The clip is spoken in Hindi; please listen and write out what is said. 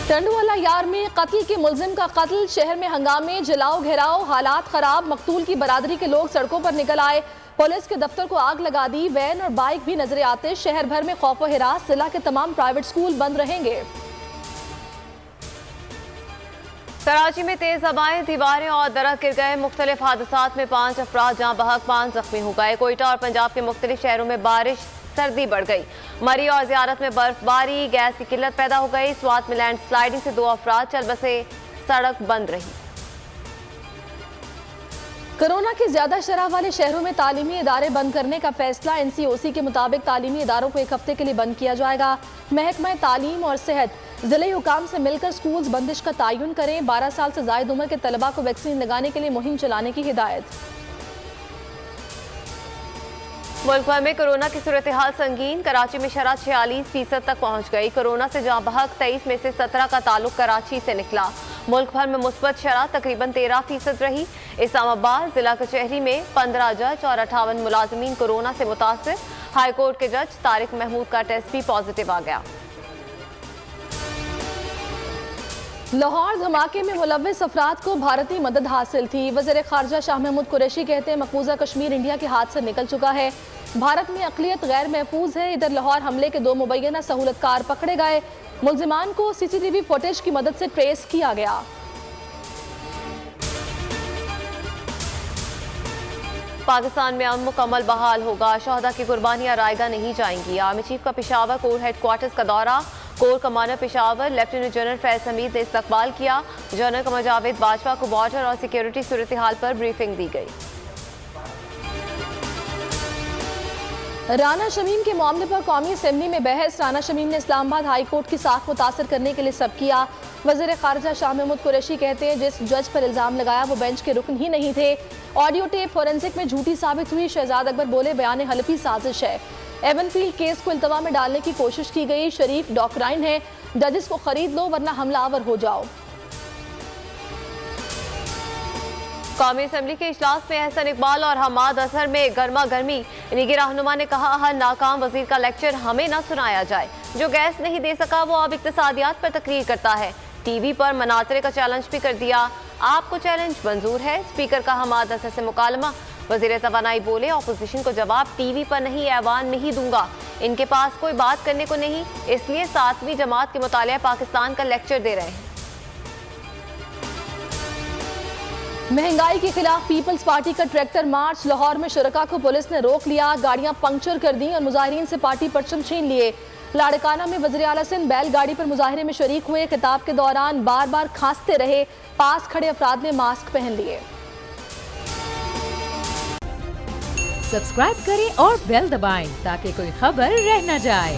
टंडवाला यार में कत्ल के मुलजिम का कत्ल, शहर में हंगामे, जलाओ घेराव, हालात खराब। मकतूल की बरादरी के लोग सड़कों पर निकल आए, पुलिस के दफ्तर को आग लगा दी। वैन और बाइक भी नजरे आते। शहर भर में खौफ व हिरास, जिला के तमाम प्राइवेट स्कूल बंद रहेंगे। कराची में तेज हवाएं, दीवारें और दरख्त गिर गए। मुख्तलिफ हादसात में 5 अफराद जहां बहक 5 जख्मी हो गए। कोयटा और पंजाब के मुख्तलिफ शहरों में बारिश, सर्दी बढ़ गई। मरी और ज़ियारत में बर्फबारी, गैस की किल्लत पैदा हो गई। स्वात में लैंड स्लाइडिंग से 2 अफराद चल बसे, सड़क बंद रही। कोरोना की ज्यादा शरह वाले शहरों में तालीमी इदारे बंद करने का फैसला। NCOC के मुताबिक तालीमी इदारों को 1 हफ्ते के लिए बंद किया जाएगा। महकमा तालीम और सेहत जिले हुकाम से मिलकर स्कूल्स बंदिश का तयन करें। 12 साल से जायद उम्र के तलबा को वैक्सीन लगाने के लिए मुहिम चलाने की हिदायत। मुल्क भर में कोरोना की सूरत हाल संगीन। कराची में शरह 46% तक पहुंच गई। कोरोना से जहां बहक 23 में से 17 का ताल्लुक कराची से निकला। मुल्क भर में मुस्बत शरह तकरीबन 13% रही। इस्लामाबाद जिला कचहरी में 15 जज और 58 मुलाजमीन कोरोना से मुतासिर। हाईकोर्ट के जज तारिक महमूद का टेस्ट भी पॉजिटिव आ गया। लाहौर धमाके में मुलव्विस अफराद को भारतीय मदद हासिल थी। वज़ीर खारजा शाह महमूद कुरैशी कहते हैं मकबूजा कश्मीर इंडिया के हाथ से निकल चुका है। भारत में अक़लियत गैर महफूज है। इधर लाहौर हमले के 2 मुबैना सहूलतकार पकड़े गए। मुल्जिमान को CCTV फुटेज की मदद से ट्रेस किया गया। पाकिस्तान में अमन मुकम्मल बहाल होगा। शहदा की कुर्बानियां रायगा नहीं जाएंगी। आर्मी चीफ का पेशावर कोर हेडक्वार्टर्स का दौरा। Core commander Peshawar lieutenant general Faiz Hamid ने इस्तकबाल किया। जनरल कमर जावेद बाजवा को बॉर्डर और सिक्योरिटी सूरत हाल पर ब्रीफिंग दी गई। राना शमीम के मामले पर कौमी असेंबली में बहस। राना शमीम ने इस्लामाबाद हाई कोर्ट की साख मुतासर करने के लिए सब किया। वज़ीर खारजा शाह महमूद कुरैशी कहते हैं जिस जज पर इल्जाम लगाया वो बेंच के रुकन ही नहीं थे। ऑडियो टेप फोरेंसिक में झूठी साबित हुई। शहजाद अकबर बोले बयान हल्फी साजिश है। एवनफील्ड केस को इल्तवा में डालने की कोशिश की गई। शरीफ डॉक्राइन है, जजेस को खरीद लो वरना हमलावर हो जाओ। कौमी असेंबली के इजलास में एहसन इकबाल और हमाद अजहर में गर्मा गर्मी। लीगी रहनुमा ने कहा हर नाकाम वजीर का लेक्चर हमें न सुनाया जाए। जो गैस नहीं दे सका वो अब इक्तिसादियात पर तकरीर करता है। TV पर मनाजरे का चैलेंज भी कर दिया। आपको चैलेंज मंजूर है? स्पीकर का हमाद अजहर से मुकालमा। वजीर तवानाई बोले अपोजिशन को जवाब TV पर नहीं ऐवान में ही दूंगा। इनके पास कोई बात करने को नहीं, इसलिए 7वीं जमात के मुतालिया पाकिस्तान का लेक्चर दे रहे हैं। महंगाई के खिलाफ पीपल्स पार्टी का ट्रैक्टर मार्च। लाहौर में शुरका को पुलिस ने रोक लिया। गाड़ियां पंक्चर कर दी और मुजाहिरीन से पार्टी परचम छीन लिए। लाड़काना में वज़ीर आला सिंध बैलगाड़ी पर मुजाहिरे में शरीक हुए। खिताब के दौरान बार बार खांसते रहे। पास खड़े अफराद ने मास्क पहन लिए। सब्सक्राइब करें और बेल दबाएं ताकि कोई खबर रह न जाए।